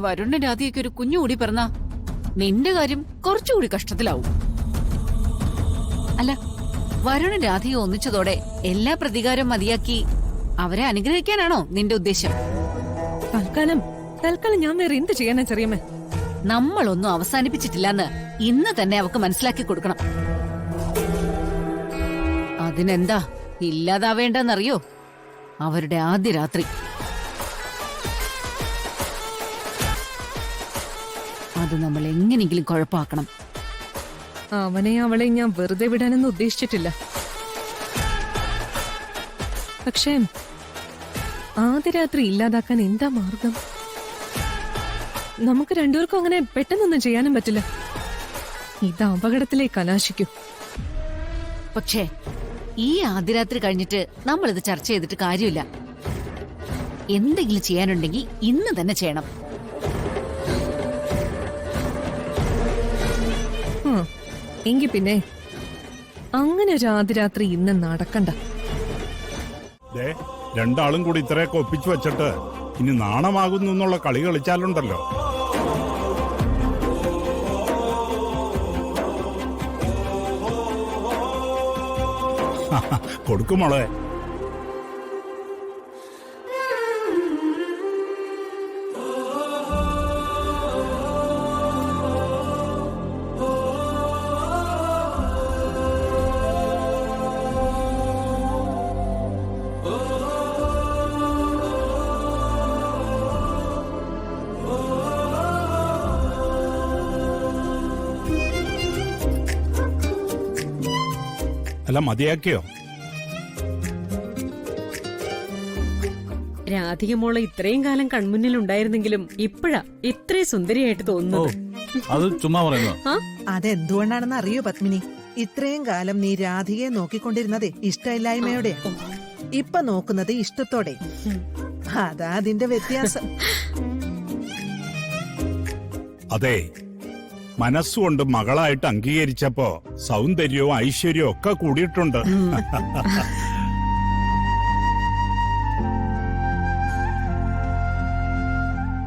വരുണിന്റെ രാധികയ്ക്ക് ഒരു കുഞ്ഞുകൂടി പിറന്നാ നിന്റെ കാര്യം കുറച്ചുകൂടി കഷ്ടത്തിലാവും. അല്ല, വരുണും രാധിക ഒന്നിച്ചതോടെ എല്ലാ പ്രതികാരം മതിയാക്കി അവരെ അനുഗ്രഹിക്കാനാണോ നിന്റെ ഉദ്ദേശം? തൽക്കാലം ഞാൻ വേറെ എന്ത് ചെയ്യാനാ ചെറിയമ്മേ? നമ്മളൊന്നും അവസാനിപ്പിച്ചിട്ടില്ലെന്ന് ഇന്ന് തന്നെ അവക്ക് മനസ്സിലാക്കി കൊടുക്കണം. അതിനെന്താ ഇല്ലാതാവേണ്ടെന്നറിയോ? അവരുടെ ആദ്യ രാത്രി. അത് നമ്മൾ എങ്ങനെയെങ്കിലും കുഴപ്പമാക്കണം. അവനെ അവളെ ഞാൻ വെറുതെ വിടാനൊന്നും ഉദ്ദേശിച്ചിട്ടില്ല. പക്ഷേ ആദ്യ രാത്രി ഇല്ലാതാക്കാൻ എന്താ മാർഗം? നമുക്ക് രണ്ടുപേർക്കും അങ്ങനെ പെട്ടെന്നൊന്നും ചെയ്യാനും പറ്റില്ല. ഇത് അപകടത്തിലേക്ക് കലാശിക്കും. പക്ഷേ ഈ ആദ്യ രാത്രി കഴിഞ്ഞിട്ട് നമ്മളിത് ചർച്ച ചെയ്തിട്ട് കാര്യമില്ല. എന്തെങ്കിലും ചെയ്യാനുണ്ടെങ്കിൽ ഇന്ന് തന്നെ ചെയ്യണം. എങ്കി പിന്നെ അങ്ങനെ ഒരു ആദ്യ രാത്രി ഇന്ന് നടക്കണ്ട. രണ്ടാളും കൂടി ഇത്രയൊക്കെ ഒപ്പിച്ചു വെച്ചിട്ട് ഇനി നാണമാകുന്നു എന്നുള്ള കളി കളിച്ചാലുണ്ടല്ലോ. കൊടുക്കുമോളെ. അല്ല, മതിയാക്കിയോ? രാധിക മോളെ ഇത്രയും കാലം കൺമുന്നിൽ ഉണ്ടായിരുന്നെങ്കിലും ഇപ്പോഴാ ഇത്രയും സുന്ദരിയായിട്ട് തോന്നുന്നത്. അത് ചുമ്മാ പറയുന്നു. അതെന്തുകൊണ്ടാണെന്ന് അറിയോ പത്മിനി? ഇത്രയും കാലം നീ രാധികയെ നോക്കിക്കൊണ്ടിരുന്നതേ ഇഷ്ടമില്ലായ്മയോടെ. ഇപ്പൊ നോക്കുന്നത് ഇഷ്ടത്തോടെ. അതാ അതിന്റെ വ്യത്യാസം. അതെ, മനസ്സുകൊണ്ട് മകളായിട്ട് അംഗീകരിച്ചപ്പോ സൗന്ദര്യവും ഐശ്വര്യവും ഒക്കെ കൂടിയിട്ടുണ്ട്.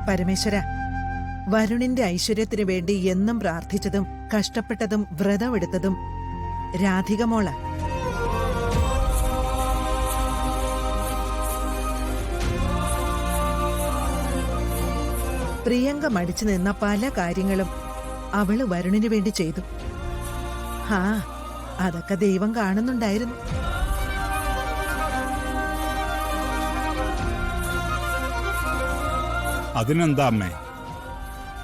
പരമേശ്വര, വരുണിന്റെ ഐശ്വര്യത്തിനു വേണ്ടി എന്നും പ്രാർത്ഥിച്ചതും കഷ്ടപ്പെട്ടതും വ്രതമെടുത്തതും രാധിക മോള. പ്രിയങ്ക മടിച്ചു നിന്ന പല കാര്യങ്ങളും അവള് വരുണിനു വേണ്ടി ചെയ്തു. അതൊക്കെ ദൈവം കാണുന്നുണ്ടായിരുന്നു. അതിനെന്താ അമ്മേ,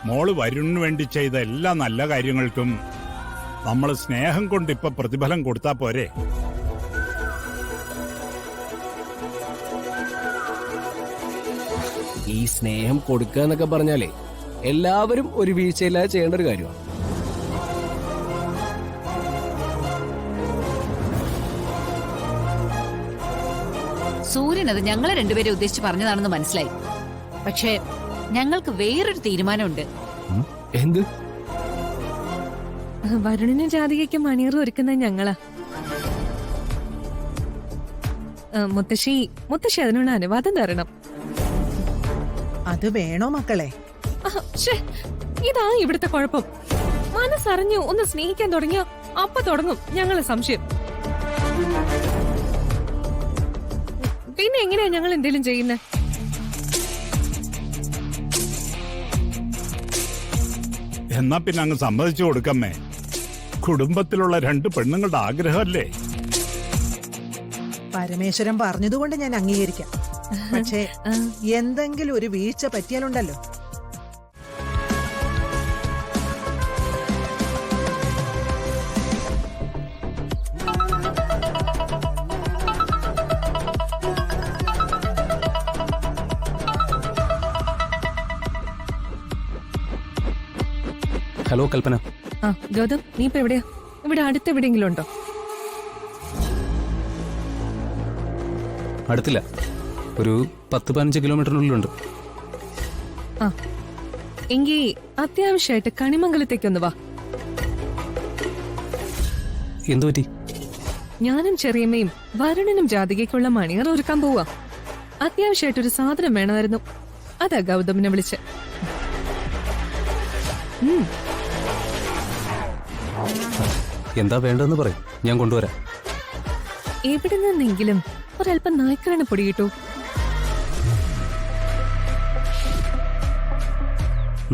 മോള് വരുണിന് വേണ്ടി ചെയ്ത എല്ലാ നല്ല കാര്യങ്ങൾക്കും നമ്മൾ സ്നേഹം കൊണ്ട് ഇപ്പൊ പ്രതിഫലം കൊടുത്താ പോരെ? ഈ സ്നേഹം കൊടുക്കുക എന്നൊക്കെ പറഞ്ഞാലേ എല്ലാവരും ഒരു വീഴ്ചയില്ലാതെ ചെയ്യേണ്ട ഒരു കാര്യമാണ്. സൂര്യൻ അത് ഞങ്ങളെ രണ്ടുപേരെ ഉദ്ദേശിച്ച് പറഞ്ഞതാണെന്ന് മനസ്സിലായി. പക്ഷേ ഞങ്ങൾക്ക് വേറൊരു തീരുമാനമുണ്ട്. എന്ത്? വരുണിനും ജാതികയ്ക്കും മണിയറും ഒരുക്കുന്നത് ഞങ്ങളാ. മുത്തശ്ശി അതിനുള്ള അനുവാദം തരണം. അത് വേണോ മക്കളെ? ഇതാ ഇവിടുത്തെ കുഴപ്പം. മനസ്സറിഞ്ഞു ഒന്ന് സ്നേഹിക്കാൻ തുടങ്ങിയ അപ്പൊ തുടങ്ങും ഞങ്ങളെ സംശയം. പിന്നെ എങ്ങനെയാ ഞങ്ങൾ എന്തേലും ചെയ്യുന്നേ? എന്നാ പിന്നെ അങ്ങ് സമ്മതിച്ചു കൊടുക്കമ്മേ. കുടുംബത്തിലുള്ള രണ്ട് പെണ്ണുങ്ങളുടെ ആഗ്രഹമല്ലേ? പരമേശ്വരൻ പറഞ്ഞതുകൊണ്ട് ഞാൻ അംഗീകരിക്കാം. പക്ഷേ എന്തെങ്കിലും ഒരു വീഴ്ച പറ്റിയാലുണ്ടല്ലോ. ഹലോ കൽപ്പന. ഗൗതം, നീ ഇപ്പൊ എവിടെയാ? ഇവിടെ അടുത്ത് എവിടെയെങ്കിലും ഉണ്ടോ? അടുത്തില്ല, ഒരു 10-15 കിലോമീറ്ററിനുള്ളിലുണ്ട്. എങ്കിൽ അത്യാവശ്യമായിട്ട് കണിമംഗലത്തേക്കൊന്ന് വാ. എന്തു പറ്റി? ഞാനും ചെറിയമ്മയും വരുണിനും ജാതികയ്ക്കുള്ള മണിയർ ഒരുക്കാൻ പോവാ. അത്യാവശ്യമായിട്ടൊരു സാധനം വേണമായിരുന്നു. അതാ ഗൗതമിനെ വിളിച്ച്. എന്താ വേണ്ടതെന്ന് പറയും, ഞാൻ കൊണ്ടുവരാം. എവിടെ നിന്നെങ്കിലും ഒരല്പം നായ്ക്കരണ പൊടി കിട്ടൂ.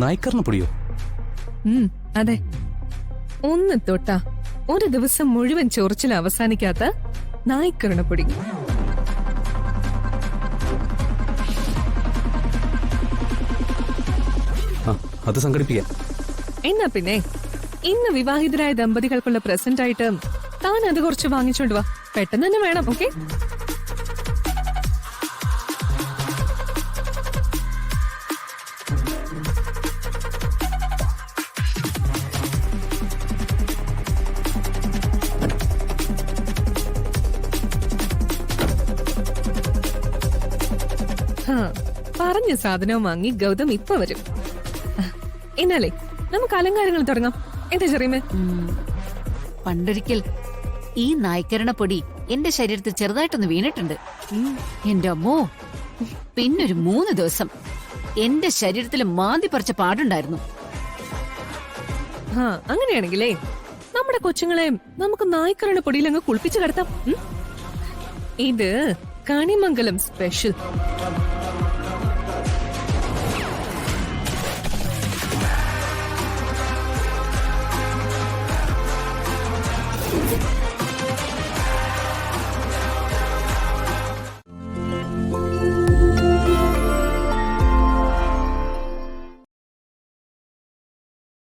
നായ്ക്കറിന് പൊടിയോ? അതെ, ഒന്ന് തൊട്ടാ ഒരു ദിവസം മുഴുവൻ ചൊറിച്ചിൽ അവസാനിക്കാത്ത നായ്ക്കരണ പൊടി. ആ, അത് സംഘടിപ്പിക്കാം. എന്നാ പിന്നെ ഇന്ന് വിവാഹിതരായ ദമ്പതികൾക്കുള്ള പ്രസന്റ് ആയിട്ട് താൻ അത് കുറച്ച് വാങ്ങിച്ചോണ്ട് വാ. പെട്ടെന്ന് തന്നെ വേണം. ഓക്കെ? പറഞ്ഞ സാധനവും വാങ്ങി ഗൗതം ഇപ്പൊ വരും. എന്നാലേ നമുക്ക് അലങ്കാരങ്ങൾ തുടങ്ങാം. എന്താ ചെറിയമേ? പണ്ടൊരിക്കൽ ഈ നായ്ക്കരണ പൊടി എന്റെ ശരീരത്തിൽ ചെറുതായിട്ടൊന്ന് വീണിട്ടുണ്ട്. എന്റെ അമ്മോ, പിന്നൊരു 3 ദിവസം എന്റെ ശരീരത്തിൽ മാന്തി പറിച്ച പാടുണ്ടായിരുന്നു. അങ്ങനെയാണെങ്കിലേ നമ്മുടെ കൊച്ചുങ്ങളെ നമുക്ക് നായ്ക്കരണ പൊടിയിൽ അങ്ങ് കുളിപ്പിച്ചു കിടത്താം. ഇത് കണിമംഗലം സ്പെഷ്യൽ.